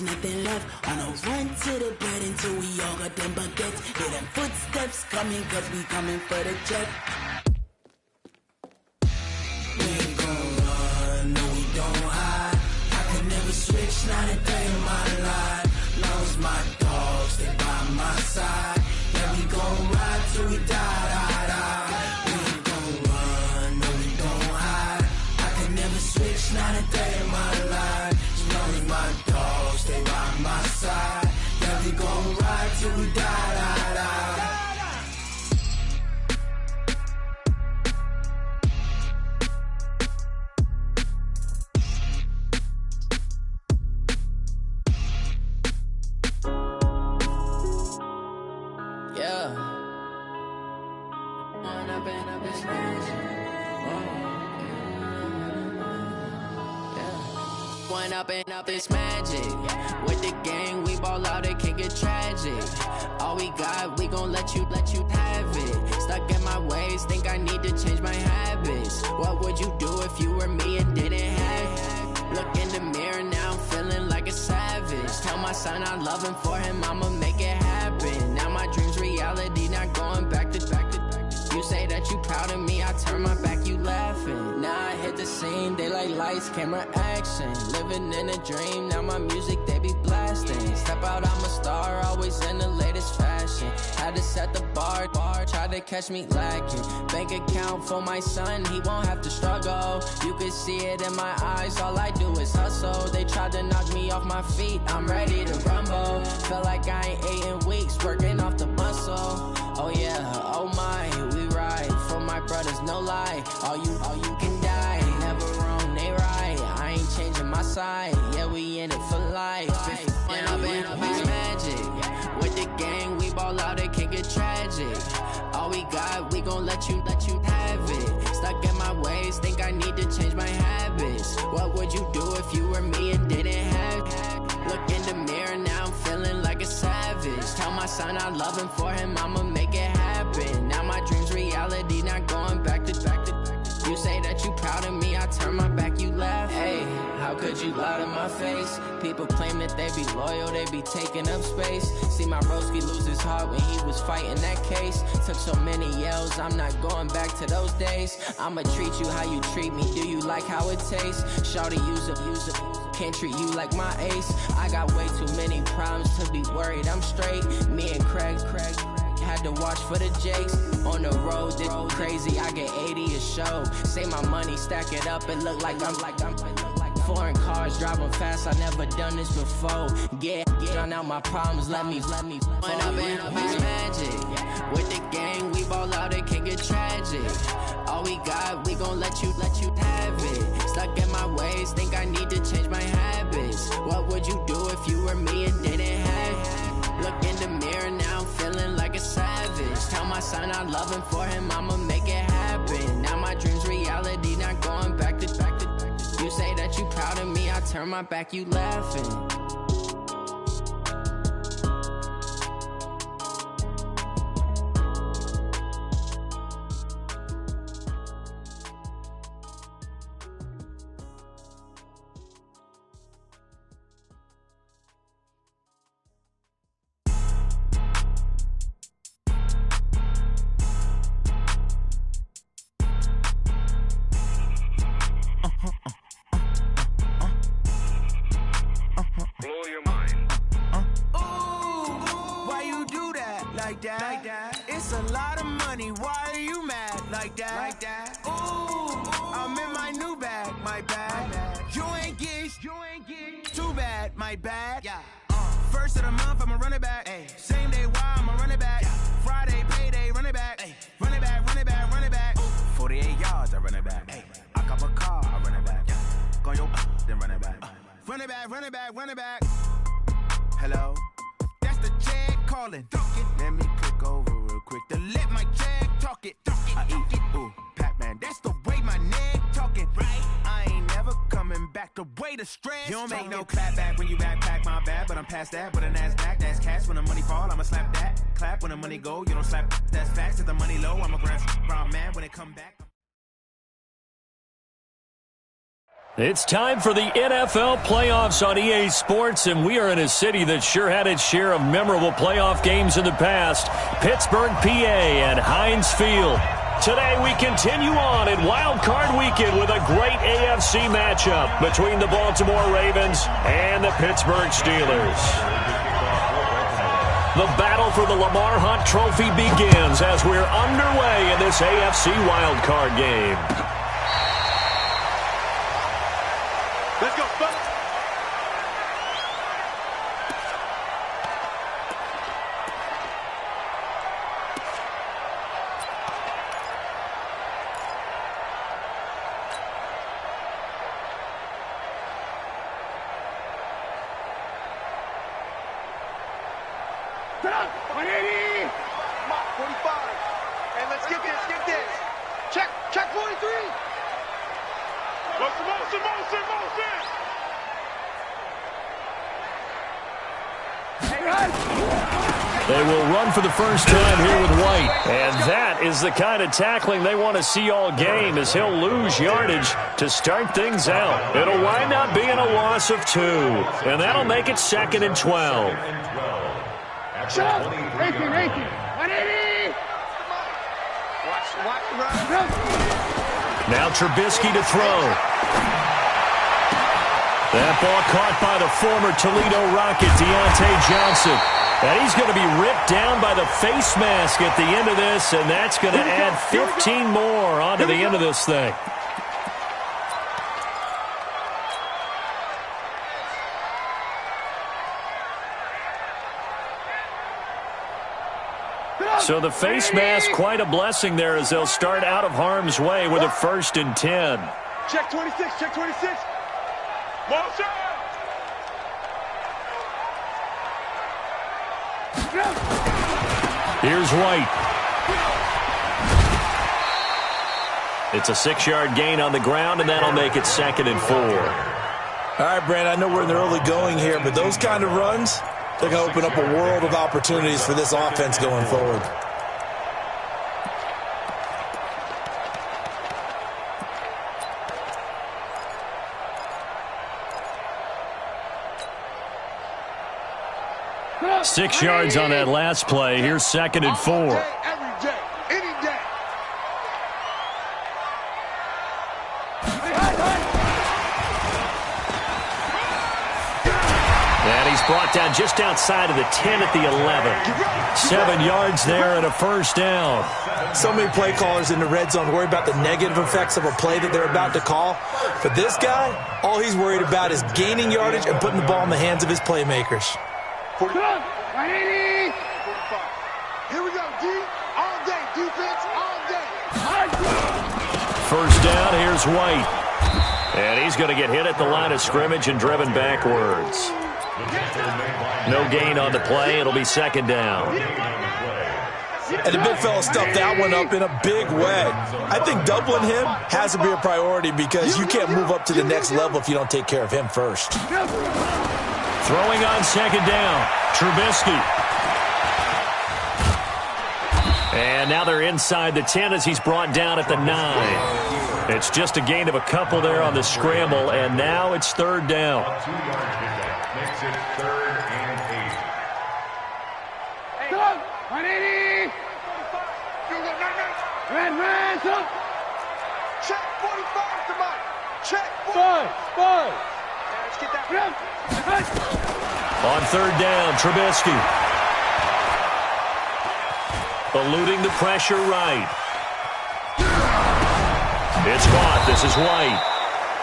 there's nothing left. On a run to the bed until we all got them baguettes. Hear them footsteps coming, cause we coming for the check. We ain't gon' run, no we don't hide. I could never switch, not a day in my life. Long as my dogs, they by my side. Yeah, we gon' ride till we die, die, die. We ain't gon' run, no we don't hide. I could never switch, not a day in my life. As long as my dogs, they by my side. Yeah, we gon' ride till we die, die, die. Up this magic. With the gang, we ball out, it can get tragic. All we got, we gon' let you have it. Stuck in my ways, think I need to change my habits. What would you do if you were me and didn't have it? Look in the mirror now, I'm feeling like a savage. Tell my son I love him, for him I'ma make it happen. Now my dream's reality, not going back to. You say that you proud of me, I turn my back, you laughing. Now I hit the scene, they like lights, camera, action. Living in a dream, now my music, they be blasting. Step out, I'm a star, always in the latest fashion. Had to set the bar, try to catch me lacking. Bank account for my son, he won't have to struggle. You can see it in my eyes, all I do is hustle. They tried to knock me off my feet, I'm ready to rumble. Felt like I ain't ate in weeks, working off the muscle. Oh yeah, oh my, we ride for my brothers, no lie. All you can die, never wrong, they right. I ain't changing my side, yeah, we in it for life. When up in it's magic. With the gang, we ball out, it can get tragic. All we got, we gon' let you have it. Stuck in my ways, think I need to change my habits. What would you do if you were me and didn't have it? Look in the mirror, now I'm feeling like a savage. Tell my son I love him, for him I'ma make it happen. Now my dream's reality, not going back to. You say that you proud of me, I turn my back, you laugh. Hey, how could you lie to my face? People claim that they be loyal, they be taking up space. See my broski lose his heart when he was fighting that case. Took so many yells, I'm not going back to those days. I'ma treat you how you treat me, do you like how it tastes? Shawty, use up, can't treat you like my ace. I got way too many problems to be worried, I'm straight. Me and Craig had to watch for the Jakes. On the road, this crazy, I get 80 a show. Say my money, stack it up, it look like I'm foreign cars, driving fast, I never done this before. Get on out my problems, let me When up in it's magic. With the gang, we ball out, it can get tragic. All we got, we gon' let you have it. Stuck in my ways, think I need to change my habits. What would you do if you were me and didn't have it? Look in the mirror, now I'm feeling like a savage. Tell my son I love him, for him I'ma make it happen. Now my dream's reality, not going back to. You say that you proud of me, I turn my back, you laughing. It's a lot of money, why are you mad like that? Ooh, I'm in my new bag, my bad. You ain't get too bad, my bad. First of the month, I'ma run it back. Same day, why I'ma run it back. Friday, payday, run it back. Run it back, run it back, run it back. 48 yards, I run it back. I cop a car, I run it back. Go yo, then run it back. Run it back, run it back, run it back. Hello? That's the check calling. Let me click over real quick to let my check talk it. I eat it, ooh, Pac-Man. That's the way my neck talking. Right? I ain't never coming back the way the stress. You don't make no clap back when you backpack, my bad, but I'm past that. With a NASDAQ, that's cash. When the money fall, I'ma slap that. Clap when the money go, you don't slap. That's facts. If the money low, I'ma grab brown man when it come back. It's time for the NFL playoffs on EA Sports, and we are in a city that sure had its share of memorable playoff games in the past, Pittsburgh, PA, at Heinz Field. Today we continue on in Wild Card Weekend with a great AFC matchup between the Baltimore Ravens and the Pittsburgh Steelers. The battle for the Lamar Hunt Trophy begins as we're underway in this AFC Wild Card game. Let's go, Buck. Get up, 180. Come on, 45. And let's get this. Check 43. Motion. They will run for the first time here with White. And that is the kind of tackling they want to see all game, as he'll lose yardage to start things out. It'll wind up being a loss of 2. And that'll make it 2nd and 12. Shut up. 18. 180. Watch run. Now Trubisky to throw. That ball caught by the former Toledo Rocket, Deontay Johnson. And he's going to be ripped down by the face mask at the end of this, and that's going to add 15 more onto the end of this thing. So the face mask, quite a blessing there, as they'll start out of harm's way with a 1st and 10. Check 26. Motion. Here's White. It's a 6-yard gain on the ground, and that'll make it 2nd and 4. All right, Brand, I know we're in the early going here, but those kind of runs, they're going to open up a world of opportunities for this offense going forward. Good. 6 yards on that last play. Here's 2nd and 4. Every day, any day. And he's brought down just outside of the 10 at the 11. 7 yards there and a 1st down. So many play callers in the red zone worry about the negative effects of a play that they're about to call. But this guy, all he's worried about is gaining yardage and putting the ball in the hands of his playmakers. 180. 45. Here we go, D. All day. Defense, all day. 1st down, here's White. And he's going to get hit at the line of scrimmage and driven backwards. No gain on the play. It'll be 2nd down. And the big fella stuffed that one up in a big way. I think doubling him has to be a priority, because you can't move up to the next level if you don't take care of him first. Throwing on 2nd down, Trubisky. And now they're inside the 10 as he's brought down at the 9. It's just a gain of a couple there on the scramble, and now it's 3rd down. Makes it 3rd and 8. 180. Red, check 45, somebody. Check 45. Let's get that. On 3rd down, Trubisky. Eluding the pressure right. It's caught. This is White.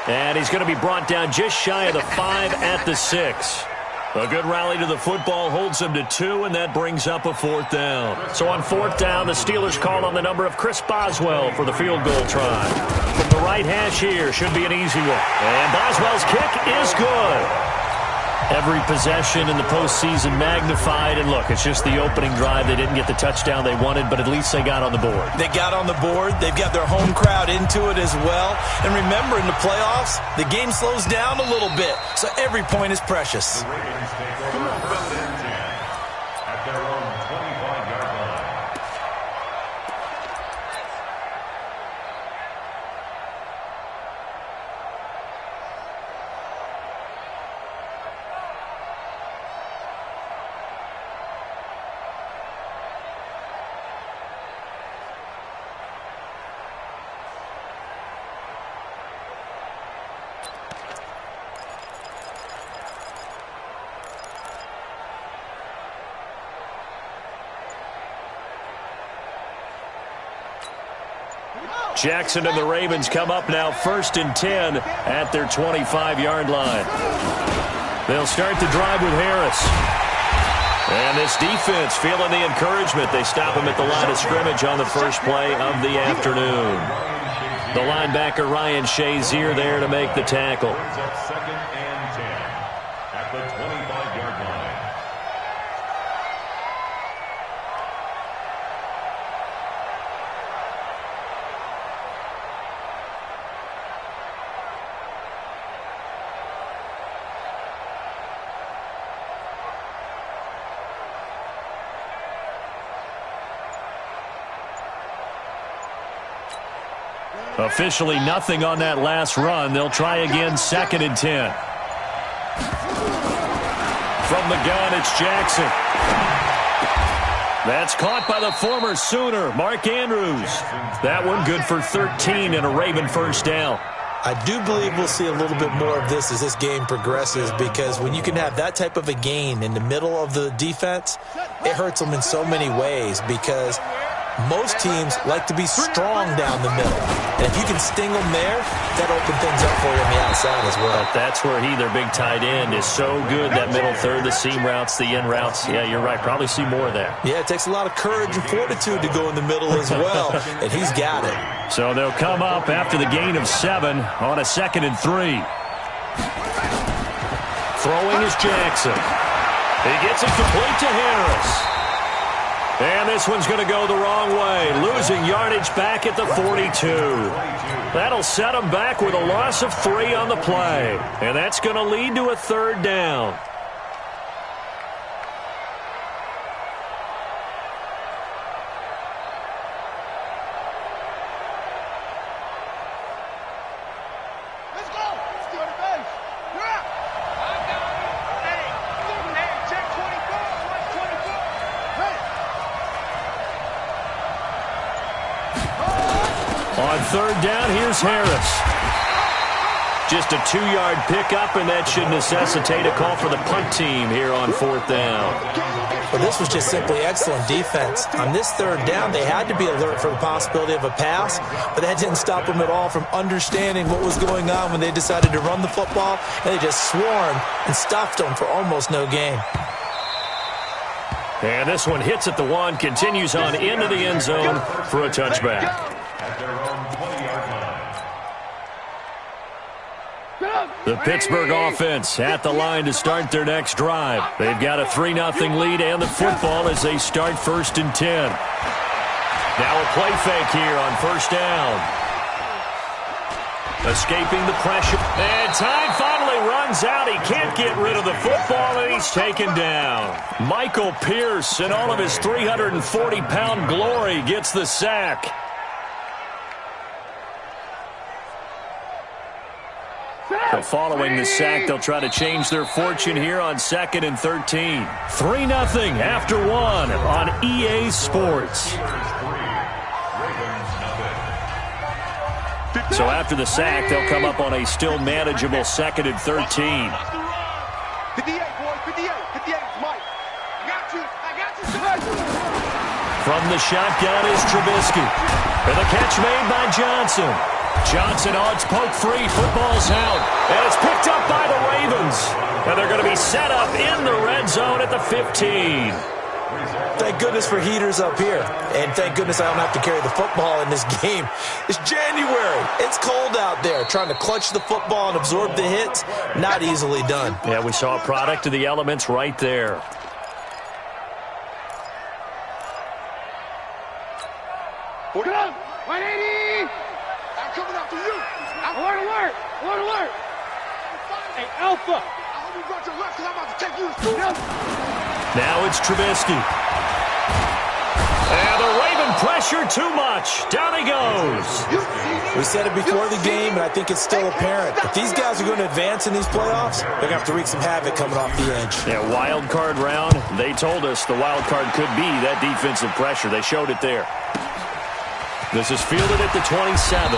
And he's going to be brought down just shy of the 5 at the 6. A good rally to the football holds him to 2, and that brings up a 4th down. So on 4th down, the Steelers call on the number of Chris Boswell for the field goal try. From the right hash here, should be an easy one. And Boswell's kick is good. Every possession in the postseason magnified, and look, it's just the opening drive. They didn't get the touchdown they wanted, but at least they got on the board. They got on the board. They've got their home crowd into it as well. And remember, in the playoffs, the game slows down a little bit, so every point is precious. At their own 25-yard line. Jackson and the Ravens come up now 1st and 10 at their 25-yard line. They'll start the drive with Harris. And this defense feeling the encouragement. They stop him at the line of scrimmage on the first play of the afternoon. The linebacker Ryan Shazier there to make the tackle. Second and 10 at the 25-yard line. Officially nothing on that last run. They'll try again 2nd and 10. From the gun, it's Jackson. That's caught by the former Sooner, Mark Andrews. That one good for 13 and a Raven first down. I do believe we'll see a little bit more of this as this game progresses, because when you can have that type of a gain in the middle of the defense, it hurts them in so many ways, because most teams like to be strong down the middle. And if you can sting them there, that opens things up for you on the outside as well. But that's where their big tight end, is so good. That middle third, the seam routes, the in routes. Yeah, you're right. Probably see more of that. Yeah, it takes a lot of courage and fortitude to go in the middle as well. And he's got it. So they'll come up after the gain of 7 on a 2nd and 3. Throwing is Jackson. He gets it complete to Harris. And this one's going to go the wrong way, losing yardage back at the 42. That'll set them back with a loss of 3 on the play. And that's going to lead to a 3rd down. Let's go. Let's do it, base. Yeah. Hey, check 24. Watch 24. Hey. On 3rd down, here's Harris. Just a 2-yard pickup, and that should necessitate a call for the punt team here on 4th down. Well, this was just simply excellent defense. On this 3rd down, they had to be alert for the possibility of a pass, but that didn't stop them at all from understanding what was going on when they decided to run the football, and they just swarmed and stuffed them for almost no gain. And this one hits at the 1, continues on into the end zone for a touchback. At their own 20-yard line. The Pittsburgh offense at the line to start their next drive. They've got a 3-0 lead and the football as they start 1st and 10. Now a play fake here on 1st down. Escaping the pressure. And time finally runs out. He can't get rid of the football, and he's taken down. Michael Pierce, in all of his 340-pound glory, gets the sack. So following the sack, they'll try to change their fortune here on 2nd and 13. 3-0 after 1 on EA Sports. So after the sack, they'll come up on a still manageable 2nd and 13. 58, boy. 58. 58, Mike. I got you. From the shotgun is Trubisky. And the catch made by Johnson. Johnson odds poke free. Football's out. And it's picked up by the Ravens. And they're going to be set up in the red zone at the 15. Thank goodness for heaters up here. And thank goodness I don't have to carry the football in this game. It's January. It's cold out there. Trying to clutch the football and absorb the hits, not easily done. Yeah, we saw a product of the elements right there. Get up. 180. I'm coming after you. Alert. Hey, Alpha. I hope you got your left because I'm about to take you to school. Now it's Trubisky. And the Raven pressure too much. Down he goes. We said it before the game, and I think it's still apparent. If these guys are going to advance in these playoffs, they're going to have to wreak some havoc coming off the edge. Yeah, wild card round. They told us the wild card could be that defensive pressure. They showed it there. This is fielded at the 27.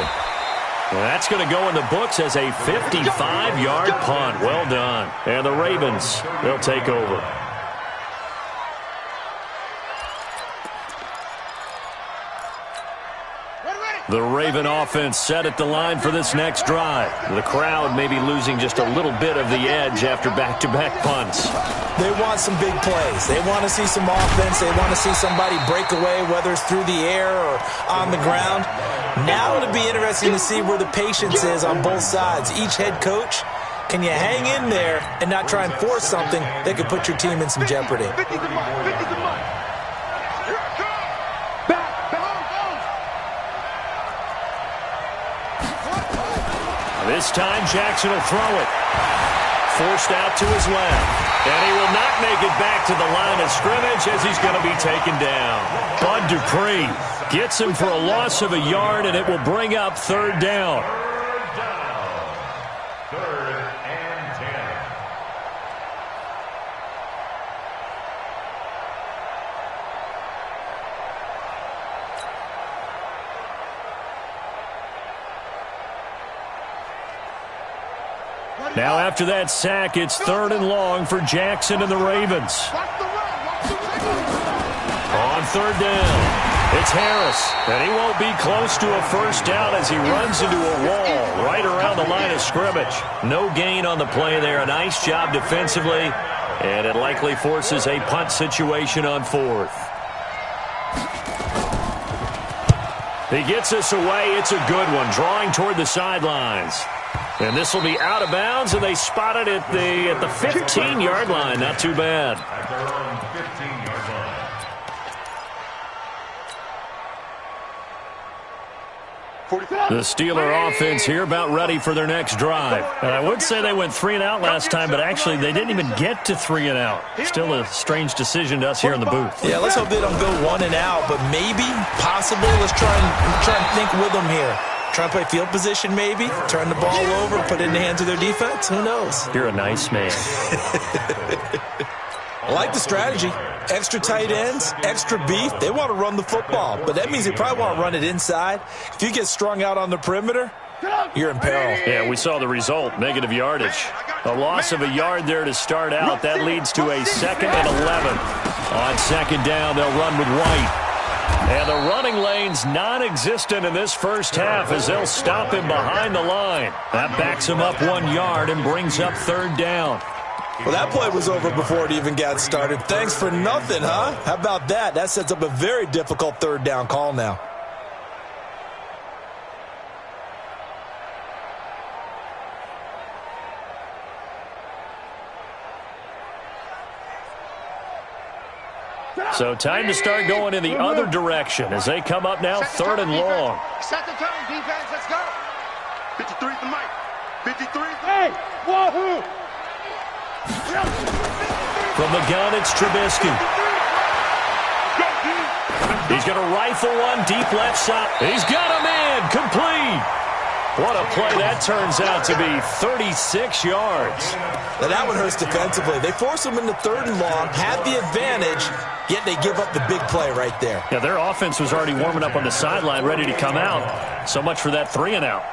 And that's going to go in the books as a 55-yard punt. Well done. And the Ravens, they'll take over. Ready. The Raven offense set at the line for this next drive. The crowd may be losing just a little bit of the edge after back-to-back punts. They want some big plays. They want to see some offense. They want to see somebody break away, whether it's through the air or on the ground. Now it'll be interesting to see where the patience is on both sides. Each head coach, can you hang in there and not try and force something that could put your team in some jeopardy? 50's a month. 50's a month. This time, Jackson will throw it. Forced out to his left. And he will not make it back to the line of scrimmage as he's going to be taken down. Bud Dupree gets him for a loss of a yard, and it will bring up third down. Third and 10. Now after that sack, it's third and long for Jackson and the Ravens. On third down, it's Harris, and he won't be close to a first down as he runs into a wall right around the line of scrimmage. No gain on the play there. A nice job defensively, and it likely forces a punt situation on fourth. He gets us away. It's a good one, drawing toward the sidelines. And this will be out of bounds, and they spot it at the 15-yard line. Not too bad. At their own 15-yard line. The Steeler offense here about ready for their next drive. And I would say they went 3 and out last time, but actually they didn't even get to 3 and out. Still a strange decision to us here in the booth. Yeah, let's hope they don't go 1 and out, but maybe, possibly, let's try and think with them here. Try and play field position maybe, turn the ball over, put it in the hands of their defense. Who knows? You're a nice man. I like the strategy. Extra tight ends, extra beef. They want to run the football, but that means they probably want to run it inside. If you get strung out on the perimeter, you're in peril. Yeah, we saw the result, negative yardage. A loss of a yard there to start out. That leads to a 2nd and 11. On second down, they'll run with White. And the running lane's non-existent in this first half as they'll stop him behind the line. That backs him up 1 yard and brings up third down. Well, that play was over before it even got started. Thanks for nothing, huh? How about that? That sets up a very difficult third down call now. So time to start going in the other direction as they come up now third and long. Set the tone, defense. Let's go. 53 the mic. 53. Hey, wahoo! From the gun, it's Trubisky. He's going to rifle one deep left side. He's got him in. Complete. What a play that turns out to be. 36 yards. Now that one hurts defensively. They force them into third and long, had the advantage, yet they give up the big play right there. Yeah, their offense was already warming up on the sideline, ready to come out. So much for that 3 and out.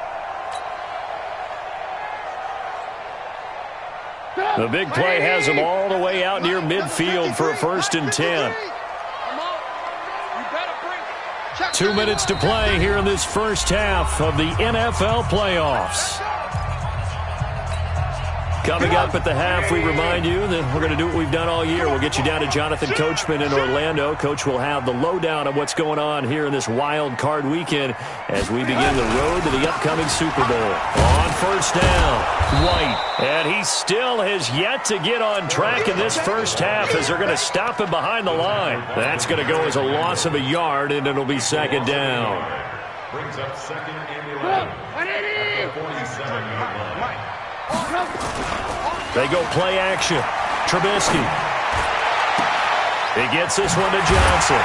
The big play has them all the way out near midfield for a 1st and 10. 2 minutes to play here in this first half of the NFL playoffs. Coming up at the half, we remind you that we're going to do what we've done all year. We'll get you down to Jonathan Coachman in Orlando. Coach will have the lowdown of what's going on here in this wild card weekend as we begin the road to the upcoming Super Bowl. On first down, White. And he still has yet to get on track in this first half as they're going to stop him behind the line. That's going to go as a loss of a yard, and it'll be second down. Brings up 2nd and 11. At the 47-yard line. They go play action. Trubisky. He gets this one to Johnson.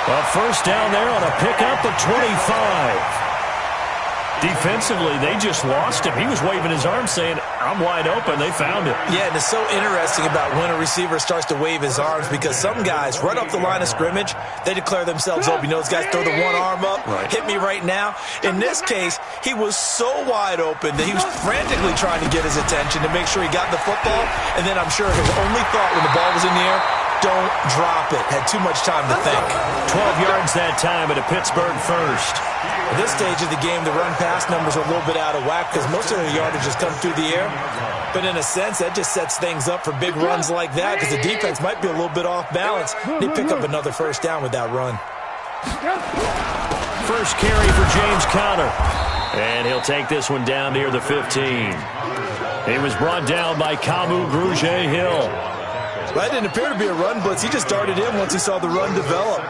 A first down there on a pickup of 25. Defensively, they just lost him. He was waving his arms saying, I'm wide open. They found it. Yeah, and it's so interesting about when a receiver starts to wave his arms because some guys, right off the line of scrimmage, they declare themselves open. You know, those guys throw the one arm up, hit me right now. In this case, he was so wide open that he was frantically trying to get his attention to make sure he got the football, and then I'm sure his only thought when the ball was in the air, don't drop it. Had too much time to think. 12 yards that time and a Pittsburgh first. At this stage of the game, the run-pass numbers are a little bit out of whack because most of their yardage has come through the air. But in a sense, that just sets things up for big runs like that because the defense might be a little bit off balance. They pick up another first down with that run. First carry for James Conner. And he'll take this one down near the 15. He was brought down by Kamu Grugier-Hill. Well, that didn't appear to be a run blitz. He just darted in once he saw the run develop.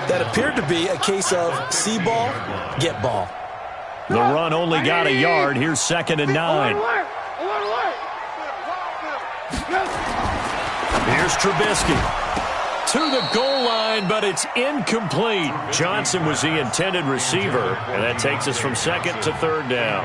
That appeared to be a case of see ball, get ball. The run only got a yard. Here's 2nd and 9. Here's Trubisky. To the goal line, but it's incomplete. Johnson was the intended receiver, and that takes us from 2nd to 3rd down.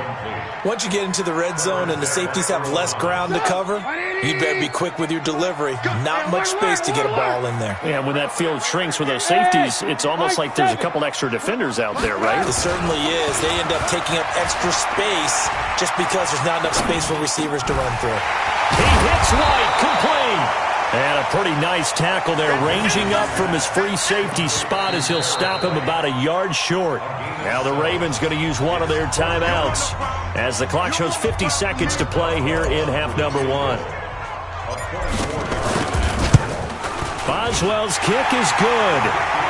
Once you get into the red zone and the safeties have less ground to cover, you better be quick with your delivery. Not much space to get a ball in there. Yeah, when that field shrinks with those safeties, it's almost like there's a couple extra defenders out there, right? It certainly is. They end up taking up extra space just because there's not enough space for receivers to run through. He hits White, complete. And a pretty nice tackle there, ranging up from his free safety spot as he'll stop him about a yard short. Now the Ravens going to use one of their timeouts as the clock shows 50 seconds to play here in half number 1. Boswell's kick is good,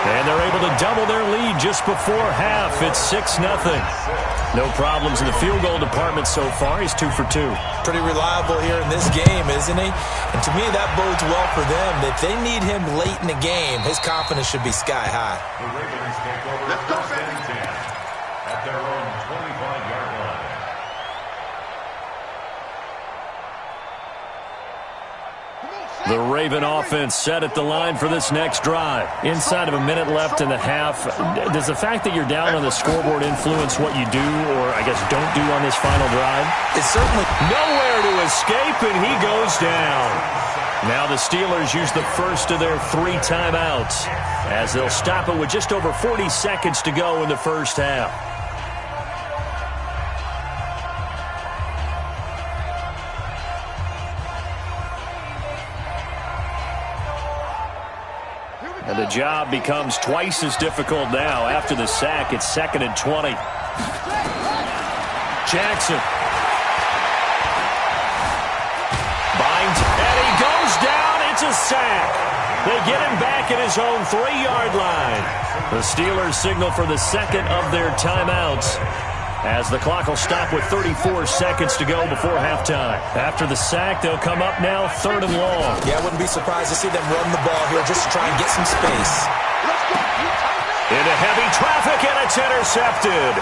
and they're able to double their lead just before half. It's 6-0. No problems in the field goal department so far. He's 2 for 2. Pretty reliable here in this game, isn't he? And to me, that bodes well for them. If they need him late in the game, his confidence should be sky high. The Ravens take over first and 10 at their own 25-yard line. The Raven offense set at the line for this next drive. Inside of a minute left in the half, does the fact that you're down on the scoreboard influence what you do or, I guess, don't do on this final drive? It's certainly nowhere to escape, and he goes down. Now the Steelers use the first of their 3 timeouts as they'll stop it with just over 40 seconds to go in the first half. And the job becomes twice as difficult now. After the sack, it's 2nd and 20. Jackson. Binds, and he goes down. It's a sack. They get him back at his own 3-yard line. The Steelers signal for the second of their timeouts as the clock will stop with 34 seconds to go before halftime. After the sack, they'll come up now 3rd and long. Yeah, I wouldn't be surprised to see them run the ball here just to try and get some space. Into heavy traffic, and it's intercepted.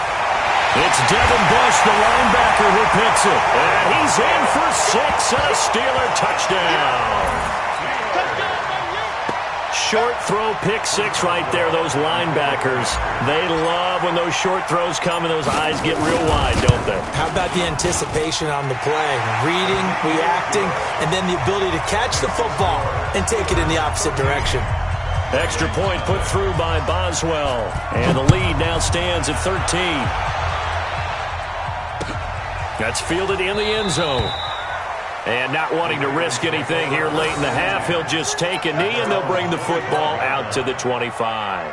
It's Devin Bush, the linebacker, who picks it. And he's in for 6 and a Steeler touchdown. Short throw, pick 6 right there, those linebackers. They love when those short throws come and those eyes get real wide, don't they? How about the anticipation on the play? Reading, reacting, and then the ability to catch the football and take it in the opposite direction. Extra point put through by Boswell. And the lead now stands at 13. That's fielded in the end zone. And not wanting to risk anything here late in the half, he'll just take a knee, and they'll bring the football out to the 25.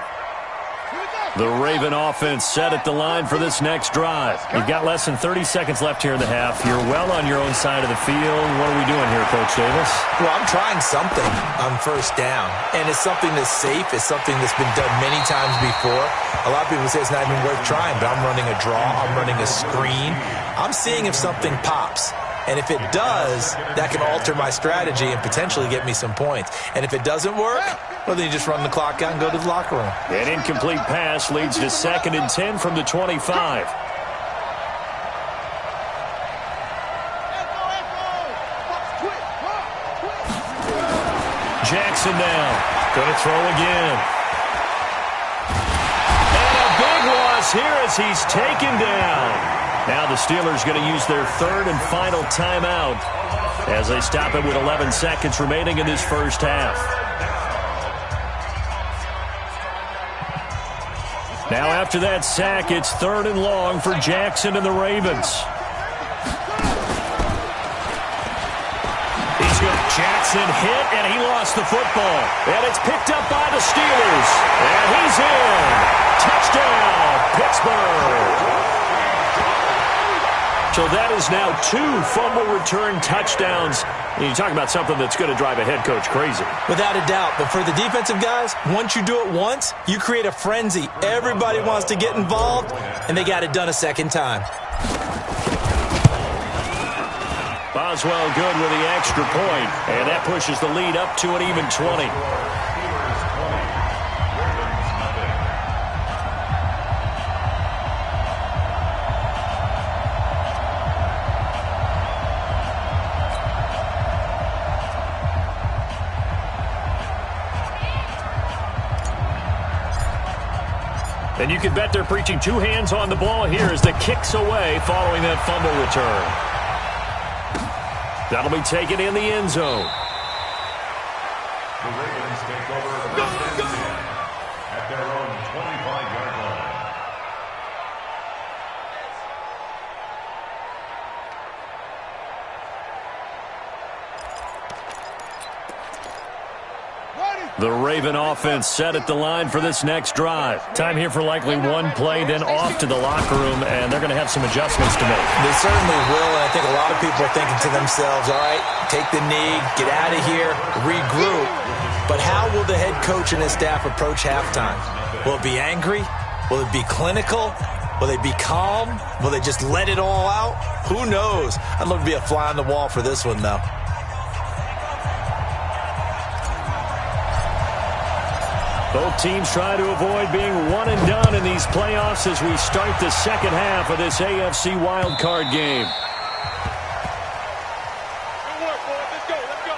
The Raven offense set at the line for this next drive. You've got less than 30 seconds left here in the half. You're well on your own side of the field. What are we doing here, Coach Davis? Well, I'm trying something on first down, and it's something that's safe. It's something that's been done many times before. A lot of people say it's not even worth trying, but I'm running a draw. I'm running a screen. I'm seeing if something pops. And if it does, that can alter my strategy and potentially get me some points. And if it doesn't work, well, then you just run the clock out and go to the locker room. An incomplete pass leads to 2nd and 10 from the 25. Jackson now. Going to throw again. And a big loss here as he's taken down. Now the Steelers going to use their 3rd and final timeout as they stop it with 11 seconds remaining in this first half. Now after that sack, it's 3rd and long for Jackson and the Ravens. He's going to Jackson hit, and he lost the football. And it's picked up by the Steelers. And he's in. Touchdown, Pittsburgh. So that is now 2 fumble return touchdowns. You talk about something that's going to drive a head coach crazy. Without a doubt. But for the defensive guys, once you do it once, you create a frenzy. Everybody wants to get involved, and they got it done a second time. Boswell good with the extra point, and that pushes the lead up to an even 20. And you can bet they're preaching 2 hands on the ball here as the kick's away following that fumble return. That'll be taken in the end zone. The Ravens take over at their own 25-yard line. The Raven offense set at the line for this next drive. Time here for likely one play, then off to the locker room, and they're going to have some adjustments to make. They certainly will, and I think a lot of people are thinking to themselves, all right, take the knee, get out of here, regroup. But how will the head coach and his staff approach halftime? Will it be angry? Will it be clinical? Will they be calm? Will they just let it all out? Who knows? I'd love to be a fly on the wall for this one, though. Both teams try to avoid being one and done in these playoffs as we start the second half of this AFC wildcard game. Good work, boys. Let's go. Let's go.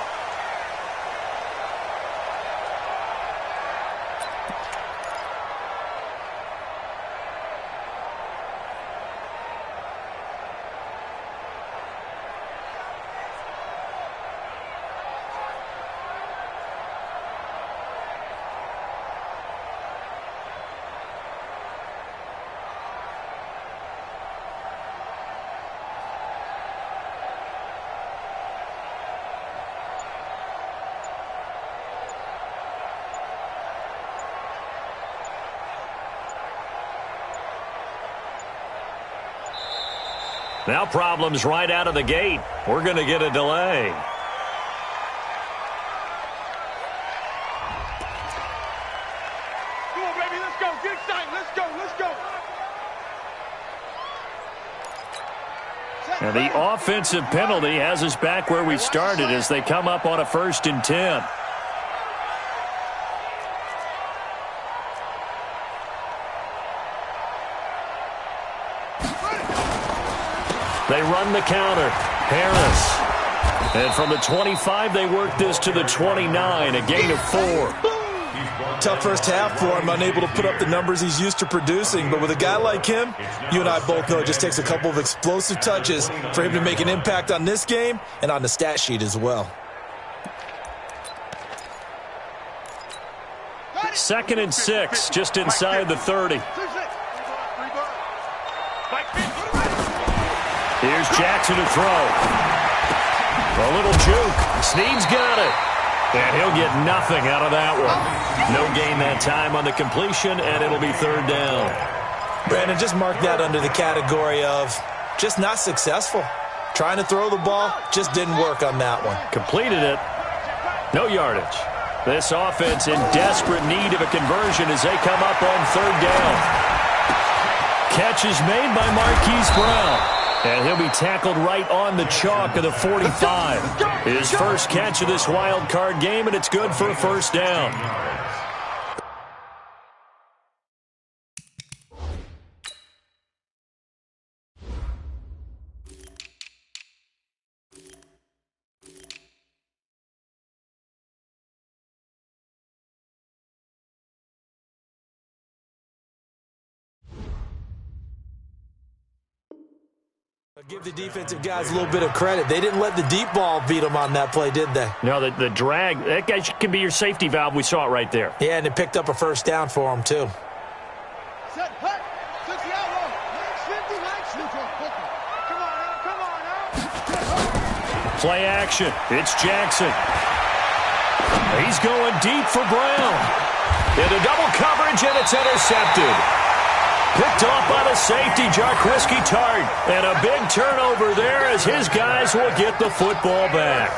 Now problems right out of the gate. We're going to get a delay. Come on, baby. Let's go. Get excited. Let's go. Let's go. And the offensive penalty has us back where we started as they come up on a 1st and 10. They run the counter. Harris. And from the 25, they work this to the 29, a gain of 4. Tough first half for him, unable to put up the numbers he's used to producing. But with a guy like him, you and I both know it just takes a couple of explosive touches for him to make an impact on this game and on the stat sheet as well. 2nd and 6, just inside the 30. Here's Jackson to throw. A little juke. Snead's got it. And he'll get nothing out of that one. No gain that time on the completion, and it'll be 3rd down. Brandon, just mark that under the category of just not successful. Trying to throw the ball, just didn't work on that one. Completed it. No yardage. This offense in desperate need of a conversion as they come up on 3rd down. Catch is made by Marquise Brown. And he'll be tackled right on the chalk of the 45. His first catch of this wild card game, and it's good for a 1st down. Give the defensive guys a little bit of credit. They didn't let the deep ball beat them on that play, did they? No, the drag, that guy can be your safety valve. We saw it right there. Yeah, and it picked up a 1st down for him, too. Set, hut. 60 out low. 50, 90. Come on now. Play action. It's Jackson. He's going deep for Brown. Into double coverage, and it's intercepted. Picked off by the safety, Jarquiski Tart. And a big turnover there as his guys will get the football back.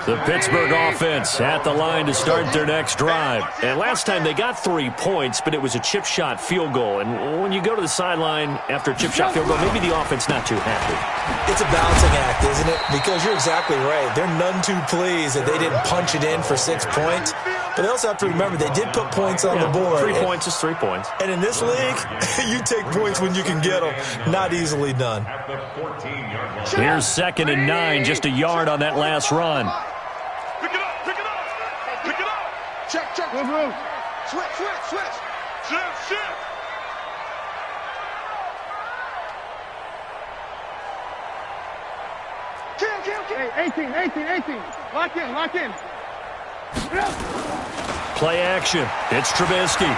The Pittsburgh offense at the line to start their next drive. And last time they got 3 points, but it was a chip shot field goal. And when you go to the sideline after a chip shot field goal, maybe the offense not too happy. It's a balancing act, isn't it? Because you're exactly right. They're none too pleased that they didn't punch it in for 6 points. But they also have to remember they did put points on the board. 3 points is 3 points. And in this league, you take points when you can get them. Not easily done. Here's 2nd and 9, just a yard on that last run. Pick it up, pick it up, pick it up. Check, check. Switch, switch, switch. Shift, shift. Kill. Hey, 18. Lock in. Play action. It's Trubisky.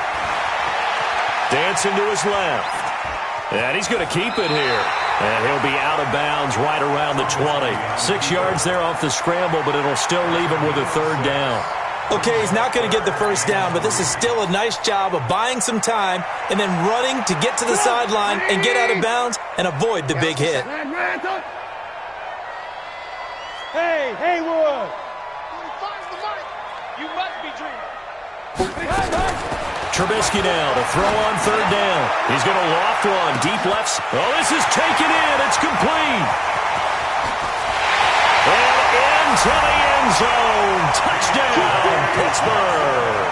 Dancing to his left. And he's going to keep it here. And he'll be out of bounds right around the 20. 6 yards there off the scramble, but it'll still leave him with a 3rd down. Okay, he's not going to get the 1st down, but this is still a nice job of buying some time and then running to get to the sideline and get out of bounds and avoid the big hit. Hey, Haywood. You must be dreaming. Trubisky now to throw on 3rd down. He's going to loft one. Deep left. Oh, this is taken in. It's complete. And into the end zone. Touchdown, Pittsburgh.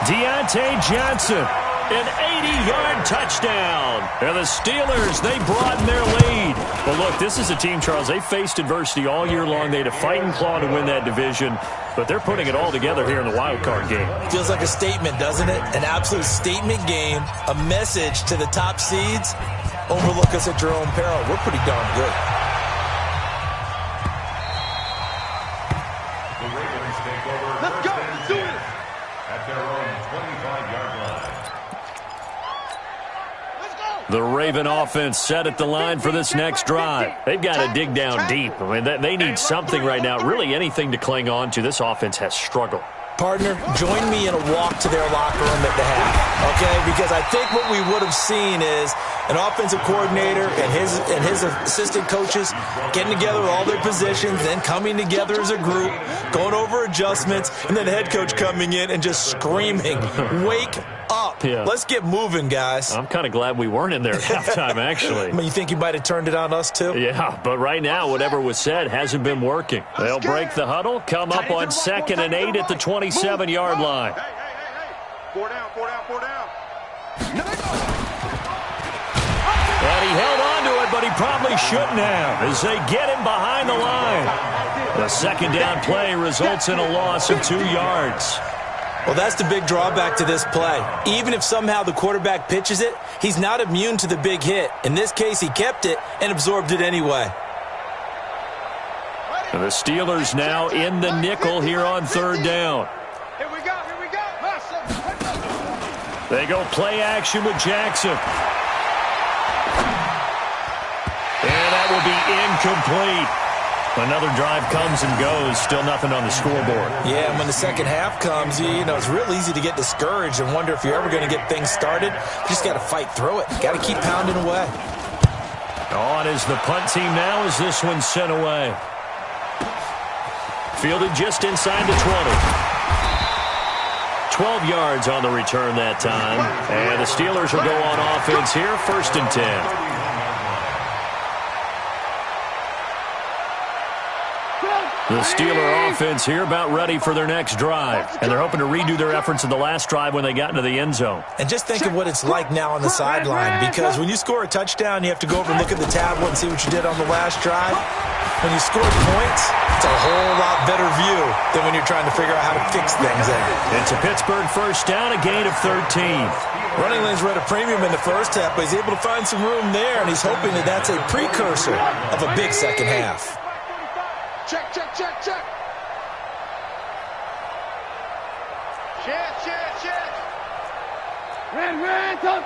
Deontay Johnson, an 80-yard touchdown. And the Steelers, they broaden their lead. Well, look, this is a team, Charles, they faced adversity all year long. They had to fight and claw to win that division. But they're putting it all together here in the wild card game. Feels like a statement, doesn't it? An absolute statement game, a message to the top seeds. Overlook us at your own peril. We're pretty darn good. The Ravens take over. Let's go. Let's do it. At their own 25-yard line. The Raven offense set at the line for this next drive. They've got to dig down deep. I mean, they need something right now, really anything to cling on to. This offense has struggled. Partner, join me in a walk to their locker room at the half, okay? Because I think what we would have seen is an offensive coordinator and his assistant coaches getting together with all their positions, then coming together as a group, going over adjustments, and then the head coach coming in and just screaming, wake up. Yeah. Let's get moving, guys. I'm kind of glad we weren't in there at halftime, actually. I mean, you think you might have turned it on us, too? Yeah, but right now, whatever was said hasn't been working. They'll break the huddle, come up on 2nd and 8 at the 27-yard line. Hey. 4 down. And he held on to it, but he probably shouldn't have as they get him behind the line. The 2nd down play results in a loss of 2 yards. Well, that's the big drawback to this play. Even if somehow the quarterback pitches it, he's not immune to the big hit. In this case, he kept it and absorbed it anyway. And the Steelers now in the nickel here on 3rd down. Here we go. They go play action with Jackson. And that will be incomplete. Another drive comes and goes. Still nothing on the scoreboard. Yeah, and when the second half comes, you know, it's real easy to get discouraged and wonder if you're ever going to get things started. You just got to fight through it. Got to keep pounding away. On is the punt team now as this one's sent away. Fielded just inside the 20. 12 yards on the return that time. And the Steelers will go on offense here, 1st and 10. The Steeler offense here about ready for their next drive. And they're hoping to redo their efforts in the last drive when they got into the end zone. And just think of what it's like now on the sideline, because when you score a touchdown, you have to go over and look at the tablet and see what you did on the last drive. When you score points, it's a whole lot better view than when you're trying to figure out how to fix things there. It's a Pittsburgh 1st down, a gain of 13. Running lanes were at a premium in the first half, but he's able to find some room there, and he's hoping that that's a precursor of a big second half. Check. Red, tough.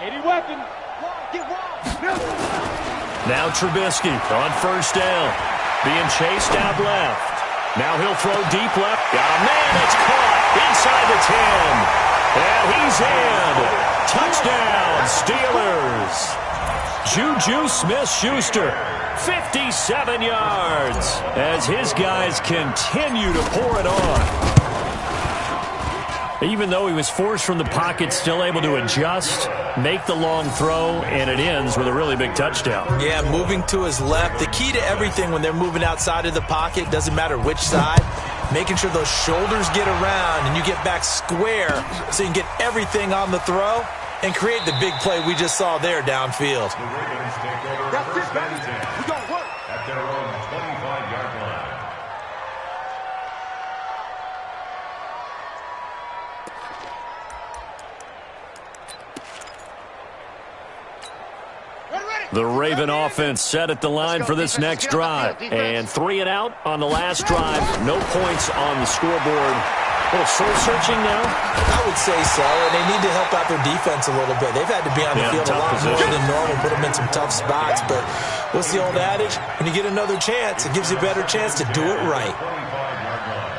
80 weapon. Now Trubisky on first down. Being chased out left. Now he'll throw deep left. Got a man that's caught inside the 10. And he's in. Touchdown, Steelers. Juju Smith-Schuster, 57 yards, as his guys continue to pour it on. Even though he was forced from the pocket, still able to adjust, make the long throw, and it ends with a really big touchdown. Yeah, moving to his left. The key to everything when they're moving outside of the pocket, doesn't matter which side, making sure those shoulders get around and you get back square so you can get everything on the throw and create the big play we just saw there downfield. The Ravens take over first and 10 at their own 25-yard line. The Raven offense set at the line for this next drive. And 3 and out on the last drive. No points on the scoreboard. A little soul-searching now? I would say so, and they need to help out their defense a little bit. They've had to be on the field a lot more than normal, put them in some tough spots. But what's the old adage? When you get another chance, it gives you a better chance to do it right. 25-yard line.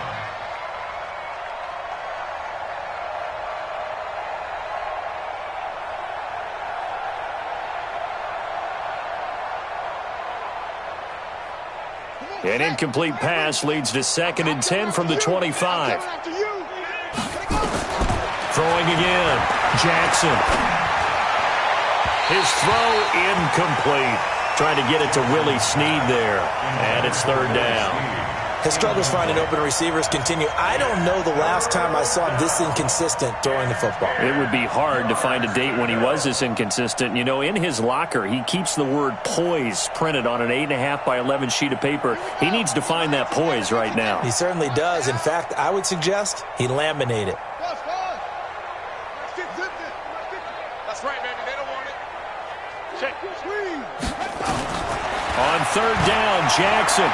An incomplete pass leads to 2nd and 10 from the 25. Throwing again. Jackson. His throw incomplete. Trying to get it to Willie Snead there. And it's 3rd down. His struggles finding open receivers continue. I don't know the last time I saw him this inconsistent throwing the football. It would be hard to find a date when he was this inconsistent. You know, in his locker, he keeps the word poise printed on an 8.5 by 11 sheet of paper. He needs to find that poise right now. He certainly does. In fact, I would suggest he laminate it. That's right, baby. They don't want it. Check. On 3rd down, Jackson.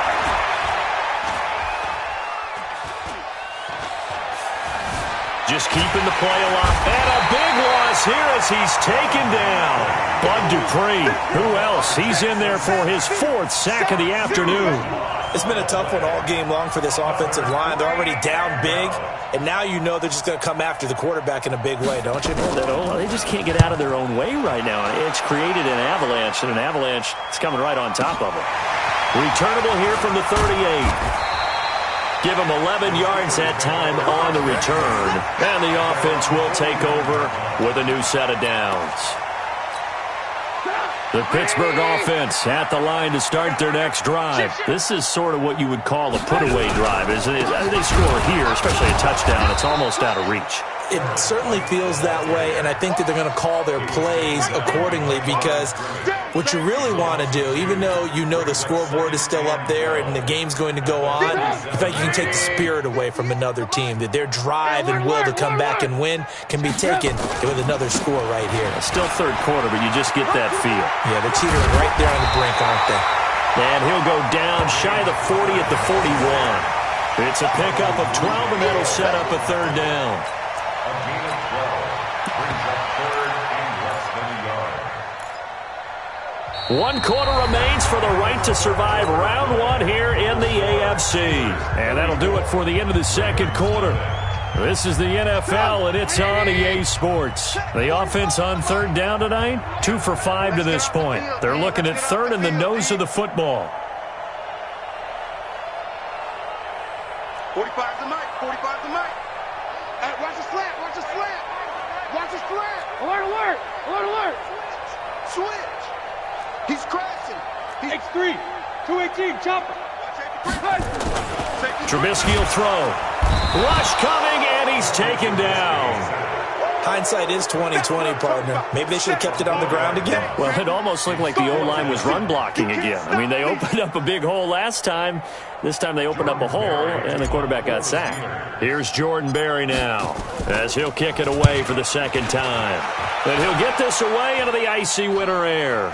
Just keeping the play alive. And a big loss here as he's taken down. Bud Dupree. Who else? He's in there for his 4th sack of the afternoon. It's been a tough one all game long for this offensive line. They're already down big, and now you know they're just going to come after the quarterback in a big way, don't you? They just can't get out of their own way right now. It's created an avalanche, and an avalanche is coming right on top of them. Returnable here from the 38. Give him 11 yards that time on the return. And the offense will take over with a new set of downs. The Pittsburgh offense at the line to start their next drive. This is sort of what you would call a put-away drive, isn't it? They score here, especially a touchdown. It's almost out of reach. It certainly feels that way, and I think that they're going to call their plays accordingly because what you really want to do, even though you know the scoreboard is still up there and the game's going to go on, in fact, you can take the spirit away from another team, that their drive and will to come back and win can be taken with another score right here. It's still 3rd quarter, but you just get that feel. Yeah, they're teetering right there on the brink, aren't they? And he'll go down shy of the 40 at the 41. It's a pickup of 12, and that'll set up a 3rd down. A gain of 12 brings up 3rd and less than a yard. 1 quarter remains for the right to survive round 1 here in the AFC. And that'll do it for the end of the 2nd quarter. This is the NFL, and it's on EA Sports. The offense on 3rd down tonight, 2 for 5 to this point. They're looking at 3rd in the nose of the football. 45 to Mike. 45 to Mike. Watch the slant. Watch the slant. Watch the slant. Alert, alert. Alert, alert. Switch. He's crashing. X3. 218. Chopper. Trubisky will throw. Rush coming, and he's taken down. Hindsight is 20/20, partner. Maybe they should have kept it on the ground again. Well, it almost looked like the O-line was run blocking again. I mean, they opened up a big hole last time. This time they opened up a hole, and the quarterback got sacked. Here's Jordan Berry now, as he'll kick it away for the 2nd time. And he'll get this away into the icy winter air.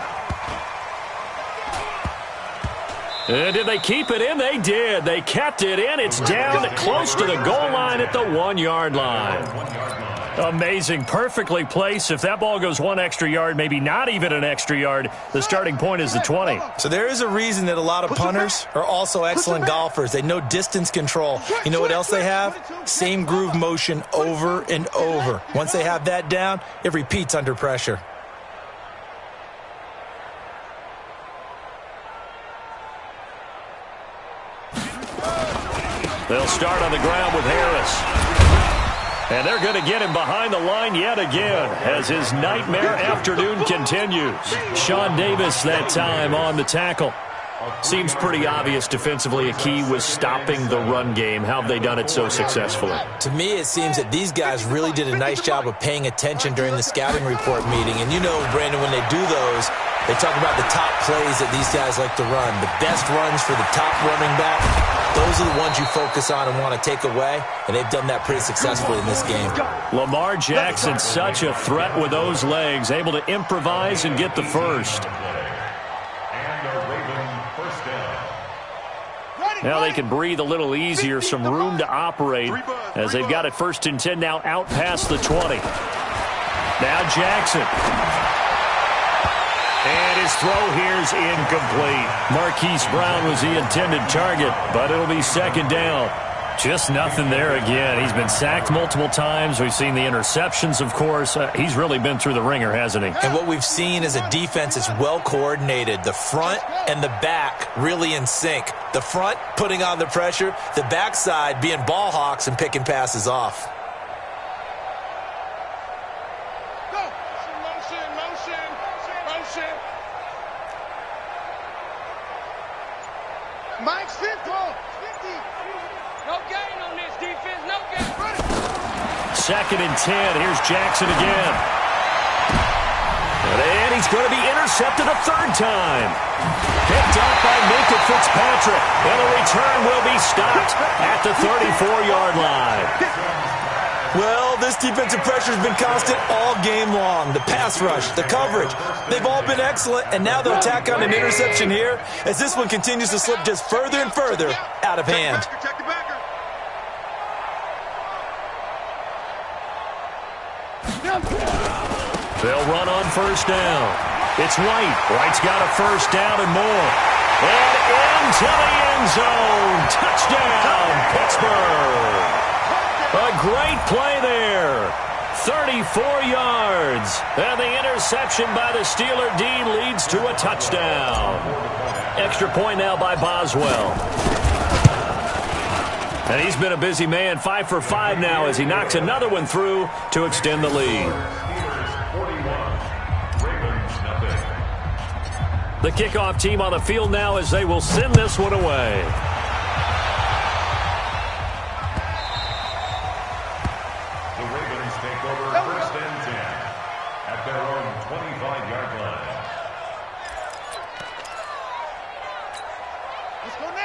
And did they keep it in? They did. They kept it in. It's down close to the goal line at the 1-yard line. Amazing. Perfectly placed. If that ball goes 1 extra yard, maybe not even an extra yard, the starting point is the 20. So there is a reason that a lot of punters are also excellent golfers. They know distance control. You know what else they have? Same groove motion over and over. Once they have that down, it repeats under pressure. They'll start on the ground with Harris. And they're going to get him behind the line yet again as his nightmare afternoon continues. Sean Davis that time on the tackle. Seems pretty obvious defensively a key was stopping the run game. How have they done it so successfully? To me, it seems that these guys really did a nice job of paying attention during the scouting report meeting. And you know, Brandon, when they do those, they talk about the top plays that these guys like to run. The best runs for the top running back, those are the ones you focus on and want to take away. And they've done that pretty successfully in this game. Lamar Jackson, such a threat with those legs, able to improvise and get the first. Now they can breathe a little easier, some room to operate as they've got it 1st and 10 now out past the 20. Now Jackson. And his throw here's incomplete. Marquise Brown was the intended target, but it'll be 2nd down. Just nothing there again. He's been sacked multiple times. We've seen the interceptions, of course. He's really been through the ringer, hasn't he? And what we've seen is a defense that's well coordinated. The front and the back really in sync. The front putting on the pressure, the backside being ball hawks and picking passes off. Go! Motion, motion, motion. Mike's 50. No gain on this defense. No gain. 2nd and 10. Here's Jackson again. And he's going to be intercepted a 3rd time. Picked up by Minkah Fitzpatrick. And the return will be stopped at the 34-yard line. Well, this defensive pressure has been constant all game long. The pass rush, the coverage, they've all been excellent. And now they'll tack on an interception here as this one continues to slip just further and further out of hand. They'll run on 1st down. It's White. White's got a 1st down and more. And into the end zone. Touchdown, Pittsburgh. A great play there. 34 yards. And the interception by the Steeler D leads to a touchdown. Extra point now by Boswell. And he's been a busy man. 5 for 5 now as he knocks another one through to extend the lead. The kickoff team on the field now as they will send this one away. The Ravens take over 1st and 10 at their own 25-yard line.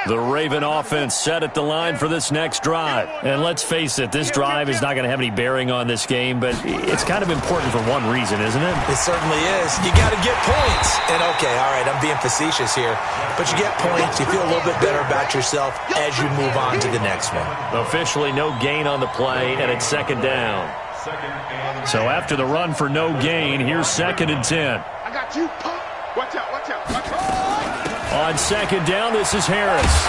The Raven offense set at the line for this next drive. And let's face it, this drive is not going to have any bearing on this game, but it's kind of important for one reason, isn't it? It certainly is. You got to get points. And okay, all right, I'm being facetious here, but you get points, you feel a little bit better about yourself as you move on to the next one. Officially no gain on the play, and it's 2nd down. So after the run for no gain, here's 2nd and 10. I got you. Watch out, watch out, watch out. On 2nd down, this is Harris.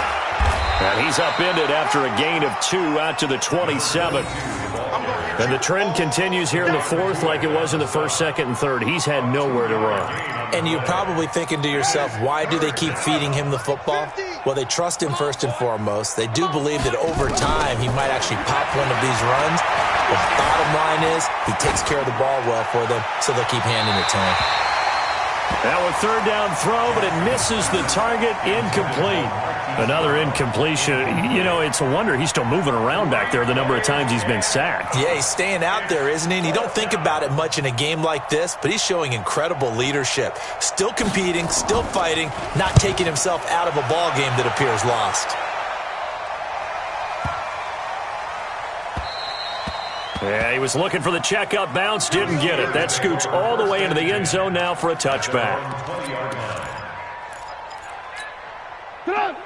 And he's upended after a gain of 2 out to the 27. And the trend continues here in the 4th like it was in the 1st, 2nd, and 3rd. He's had nowhere to run. And you're probably thinking to yourself, why do they keep feeding him the football? Well, they trust him first and foremost. They do believe that over time he might actually pop one of these runs. But the bottom line is he takes care of the ball well for them, so they'll keep handing it to him. Now a 3rd down throw, but it misses the target, incomplete. Another incompletion. You know, it's a wonder he's still moving around back there the number of times he's been sacked. Yeah, he's staying out there, isn't he? And you don't think about it much in a game like this, but he's showing incredible leadership. Still competing, still fighting, not taking himself out of a ball game that appears lost. Yeah, he was looking for the checkup bounce, didn't get it. That scoots all the way into the end zone now for a touchback.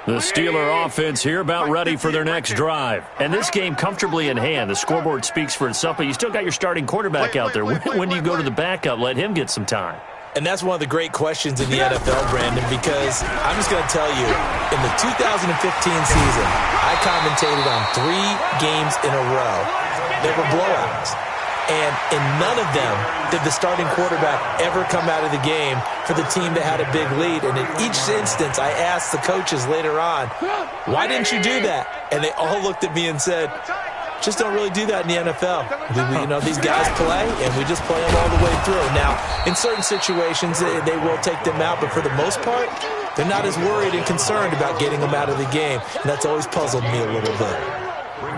The Steeler offense here about ready for their next drive. And this game comfortably in hand. The scoreboard speaks for itself, but you still got your starting quarterback out there. When do you go to the backup? Let him get some time. And that's one of the great questions in the NFL, Brandon, because I'm just going to tell you, in the 2015 season, I commentated on 3 games in a row. They were blowouts. And in none of them did the starting quarterback ever come out of the game for the team that had a big lead. And in each instance, I asked the coaches later on, why didn't you do that? And they all looked at me and said, just don't really do that in the NFL. These guys play, and we just play them all the way through. Now, in certain situations, they will take them out, but for the most part, they're not as worried and concerned about getting them out of the game. And that's always puzzled me a little bit.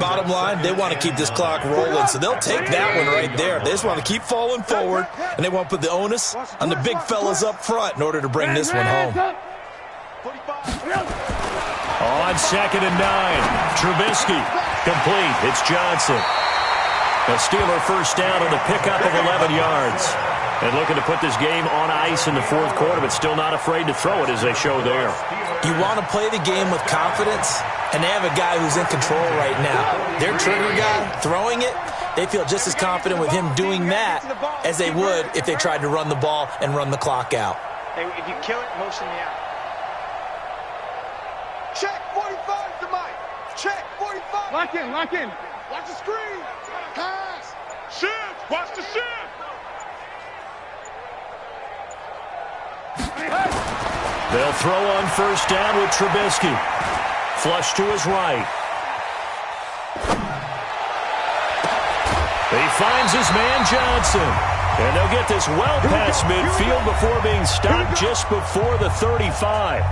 Bottom line, they want to keep this clock rolling, so they'll take that one right there. They just want to keep falling forward, and they want to put the onus on the big fellas up front in order to bring this one home. On 2nd and 9, Trubisky, complete. It's Johnson. A Steeler first down on a pickup of 11 yards. And looking to put this game on ice in the 4th quarter, but still not afraid to throw it as they show there. You want to play the game with confidence, and they have a guy who's in control right now. Their trigger guy throwing it, they feel just as confident with him doing that as they would if they tried to run the ball and run the clock out. Hey, if you kill it, motion me out. Check 45 to Mike. Check 45. Lock in, lock in. Watch the screen. Pass. Shift. Watch the shift. They'll throw on first down with Trubisky. Flush to his right. He finds his man Johnson. And they'll get this well past midfield before being stopped just before the 35.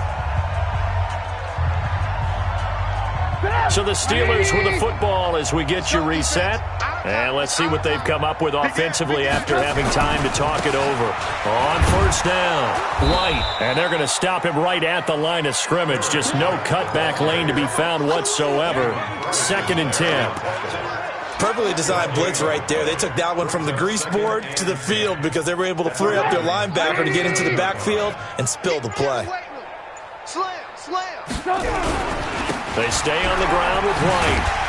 So the Steelers with the football as we get you reset. And let's see what they've come up with offensively after having time to talk it over. On first down, White. And they're going to stop him right at the line of scrimmage. Just no cutback lane to be found whatsoever. 2nd and 10. Perfectly designed blitz right there. They took that one from the grease board to the field because they were able to free up their linebacker to get into the backfield and spill the play. Slam. They stay on the ground with White.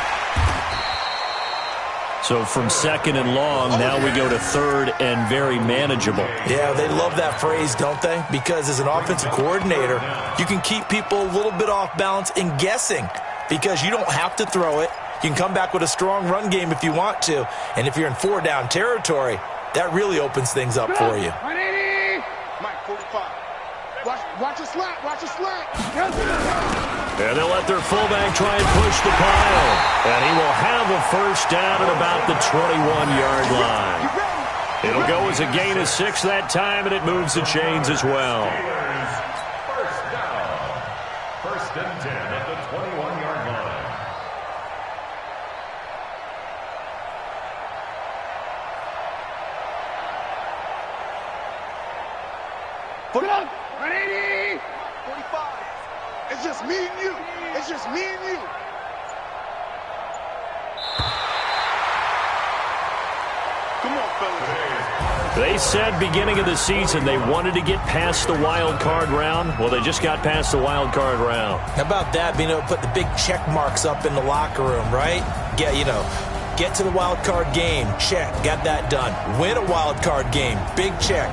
So from 2nd and long, now we go to 3rd and very manageable. Yeah, they love that phrase, don't they? Because as an offensive coordinator, you can keep people a little bit off balance and guessing because you don't have to throw it. You can come back with a strong run game if you want to. And if you're in 4-down territory, that really opens things up for you. 180. Mike, 45. Watch a slap. Watch a slap. And they'll let their fullback try and push the pile. And he will have a first down at about the 21-yard line. It'll go as a gain of 6 that time, and it moves the chains as well. First down. 1st and 10 at the 21-yard line. Put it up. 180. 45. It's just me and you. It's just me and you. Come on, fellas. They said beginning of the season they wanted to get past the wild card round. Well, they just got past the wild card round. How about that, being able to put the big check marks up in the locker room, right? Get to the wild card game. Check. Got that done. Win a wild card game. Big check.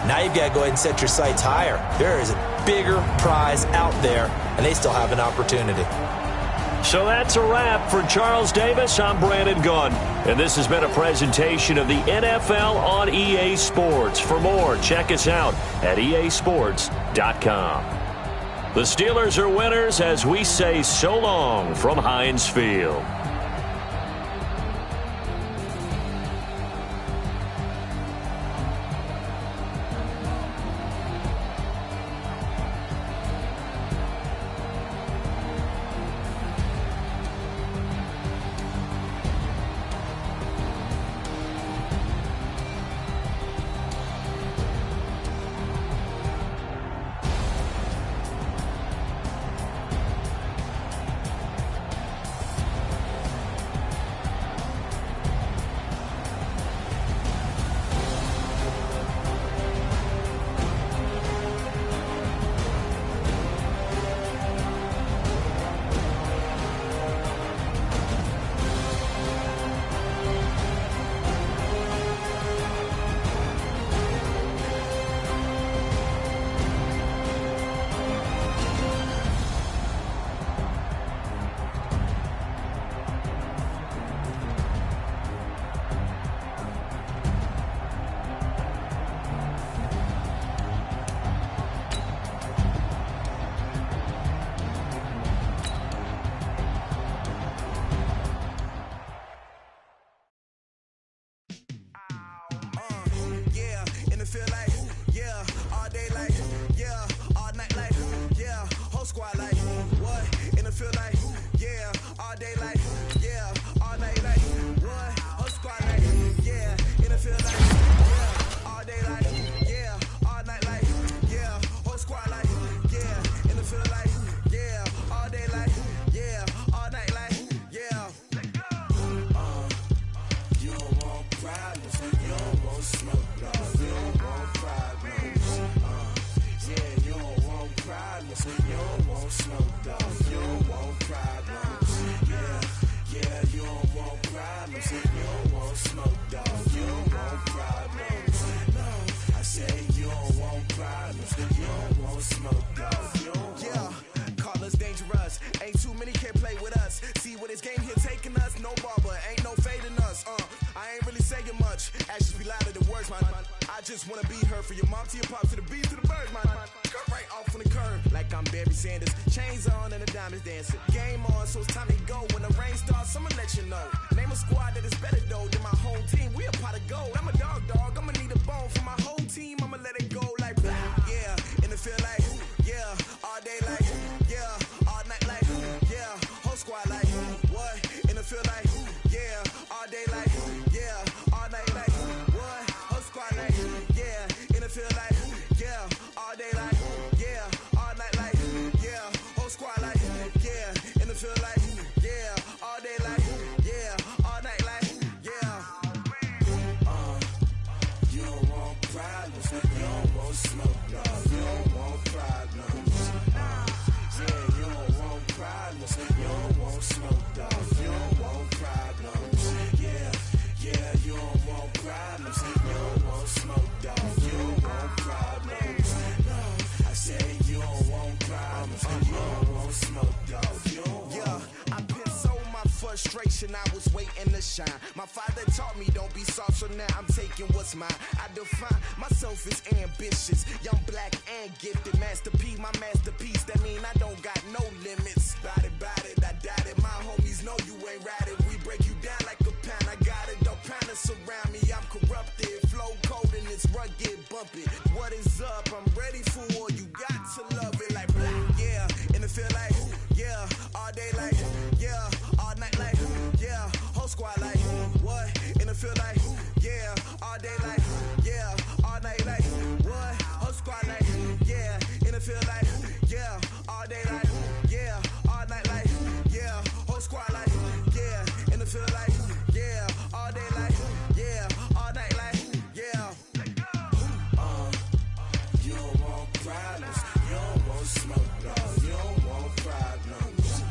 Now you've got to go ahead and set your sights higher. There is a bigger prize out there, and they still have an opportunity. So that's a wrap for Charles Davis. I'm Brandon Gunn, and this has been a presentation of the NFL on EA Sports. For more, check us out at easports.com. The Steelers are winners as we say so long from Heinz Field. don't want smoke, dog. Yeah, call us dangerous. Ain't too many can play with us. See where this game here taking us. No barber, ain't no fading us. I ain't really saying much. Actions be louder than words, man. I just wanna be heard from your mom to your pops to the beat to the birds, man. Cut right off on the curb like I'm Barry Sanders. Chains on and the diamonds dancing. Game on, so it's time to go. When the rain starts, I'ma let you know. Name a squad that is better though than my whole team. We a pot of gold. I'm a dog. I'ma need a bone for my whole team. I'ma let it go like yeah. And it feel like yeah. All day like yeah. All night like yeah. Whole squad like what? And it feel like yeah. All day like yeah. All night like what? Whole squad like yeah. And it feel like yeah. All day like yeah. All night like yeah. Whole squad like yeah. And it feel like yeah. All day like yeah. All night like yeah. You don't want problems, you don't want smoke, no. You don't want problems. Yeah, you don't want problems, you don't want smoke, dog. You don't want problems. Yeah, you don't want problems, you don't want smoke, dog. You don't want problems. No, I said you don't want problems, you don't want smoke, dog. You don't want. Yeah, I've been so my frustration, I was waiting to shine. My father taught me don't be soft, so now I'm taking what's mine. I define myself as ambitious, young, black, and gifted. Master P, my masterpiece, that mean I don't got no limits. Bout it, I doubt it. My homies know you ain't ratted. We break you down like a pound. I got it, don't pound to surround me. I'm corrupted, flow cold and it's rugged, bumpy. What is up? I'm ready for war. You got to love it like yeah, and it feel like yeah, all day like yeah, all night like yeah, whole squad like what? And it feel like yeah, all day like yeah, all night like what? Whole squad like yeah, and it feel like yeah, all day like yeah, all night like yeah, whole squad like yeah, and it feel like yeah, all day like yeah, all night like yeah. You don't want problems, you don't want smoke, dog. You don't want problems.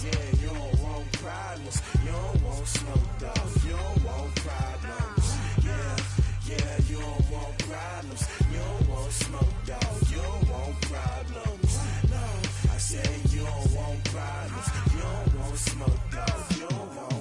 Yeah, you don't want problems, you don't want smoke, dog. You don't want problems. Yeah, you don't want problems, you don't want smoke, dog. You don't want problems. No, I said you don't want problems, you don't want smoke, dog. You don't want.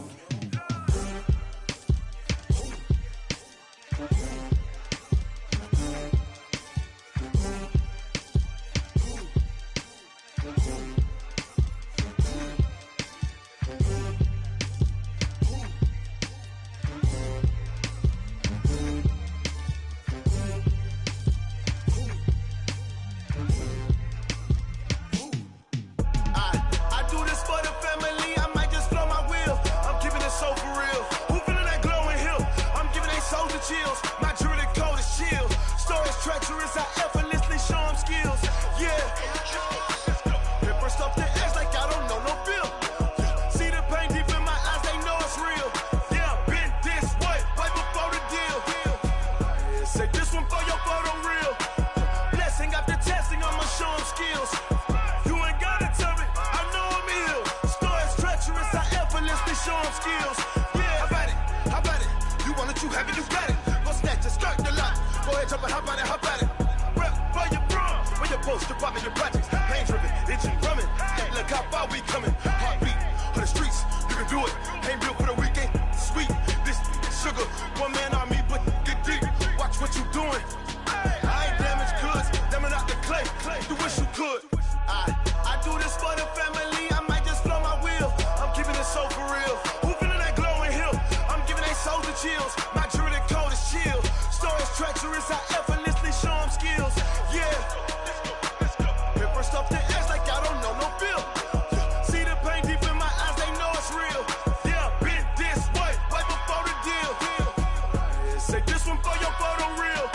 I do this for the family, I might just blow my wheel. I'm keeping it so for real. Who feeling that glowing hill? I'm giving they soldier chills. My jewelry code is chill. Stories treacherous, I effortlessly show them skills. Yeah. Paper stuff the edge like I don't know no feel. See the pain deep in my eyes, they know it's real. Yeah, been this way, right before the deal. Say this one for your photo real. Blessing after testing, I'ma show them skills. You ain't gotta tell me, I know I'm ill. Stories treacherous, I effortlessly show them skills. Yeah, how about it? You want it, you have it, you got it. Go snatch it, skirt the lot. Go ahead, jump it, how about it? Rep for your brum, for your poster, popping your projects. Pain driven, itching, drumming. Look how far we coming. Heartbeat on the streets, you can do it. Ain't built for the weekend, sweet. This sugar, one man army, but get deep. Watch what you doing. I ain't damaged goods, damn out the clay. You wish you could. I do this for the family, I might just blow my wheel. I'm keeping it so for real. Who feeling that glowing hill? I'm giving they soldier chills. My jewelry code is chill. Stories treacherous, I effortlessly show them skills. Yeah. Paper stuff the edge like I don't know no feel. See the pain deep in my eyes, they know it's real. Yeah, been this way, right before the deal. Say this one for your photo real.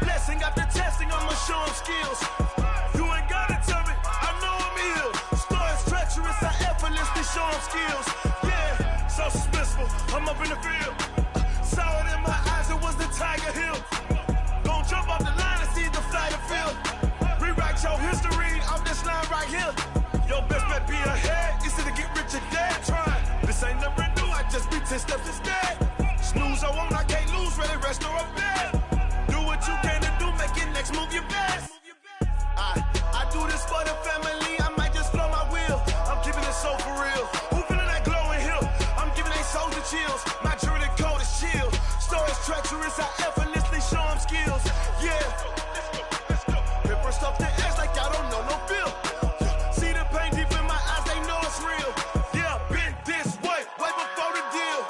Blessing after testing, I'ma show them skills. You ain't gotta tell me, I know I'm ill. Stories treacherous, I effortlessly show them skills. Yeah, so suspenseful, I'm up in the field. Saw it in my eyes, it was the Tiger Hill. Gon' jump off the line and see the flight of field. Rewrite your history off this line right here. Your best bet be ahead, easy to get rich or dead trying. This ain't never new, I just be 10 steps instead. Snooze I won't, I can't lose, ready, rest or a bed. Do what you can to do, make your next move your best. skills. Yeah. Hit first up the edge like I don't know no feel. See the pain deep in my eyes, they know it's real. Yeah, been this way before the deal.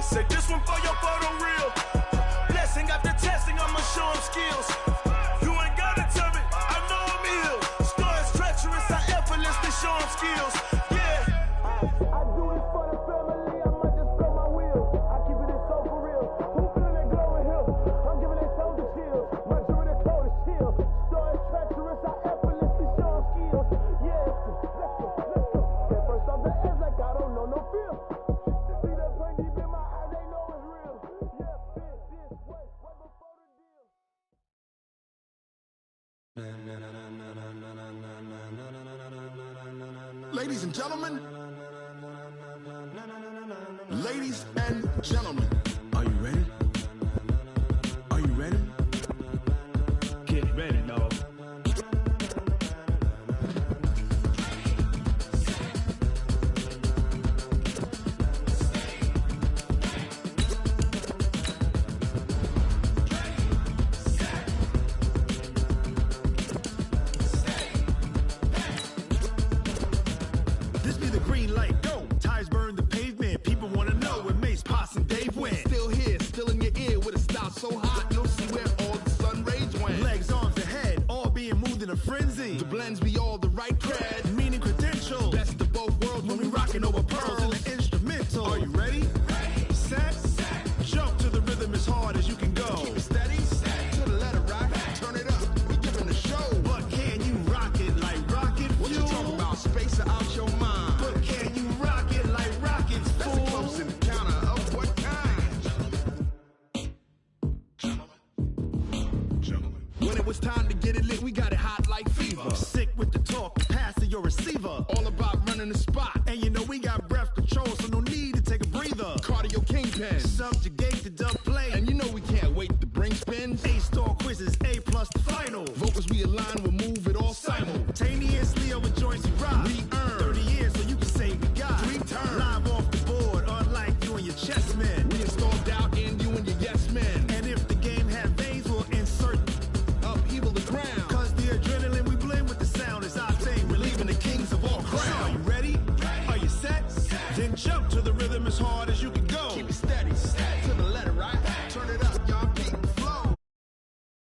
Say this one for your photo real. Blessing after testing, I'ma show them skills. You ain't gotta tell me, I know I'm ill. Stories treacherous, I effortlessly show them skills. Yeah. I do this for the family, I might just blow my wheel. I keep it so for real. Who feeling that glowing hill? I'm giving they soldier chills. My jewelry coat is chill. Stories treacherous, I effortlessly show them skills. Yeah, let's go. Hit first off the edge like I don't know no feel. See that pain deep in my eyes, they know it's real. Yeah, been this way before the deal. Ladies and gentlemen, ladies and gentlemen, are you ready? Are you ready? Get ready, dog. This be the green light, go. Tires burn the pavement. People wanna know where Mace, Potts, and Dave went. Still here, still in your ear with a style so hot, you'll see where all the sun rays went. Legs, arms, and head, all being moved in a frenzy. The blends be all the right cred, Meaning credentials. best of both worlds when we rockin' over Pearls in pearls. the instrumental. Are you ready? Set? Jump to the rhythm as hard as you can go. Keep it steady, to the letter right, turn it up, we giving the show. But can you rock it like rocket What you fuel? talking about, space out your mind? But can you rock it like rockets, That's a fool? close encounter of what kind? When it was time to get it lit, we got it hot like fever. Sick with the talk, pass to your receiver. All about running the spot, And you know we got breath control, so no need to take a breather. cardio kingpin. Subjugate the dub play. And you know we can't wait to bring spins. A-star quizzes, A+ the final. Vocals we align, we'll move it all Simultaneously over joints we rock. We earn 30 years, so you can say we got 3 turns. Live off the board, unlike you and your chess men. We installed doubt in you and your yes men. And if the game had veins, we'll insert Upheaval the ground. Cause the adrenaline we blend with the sound is our thing, relieving the kings of all crowns. So are you ready? Are you set? Then jump to the rhythm as hard as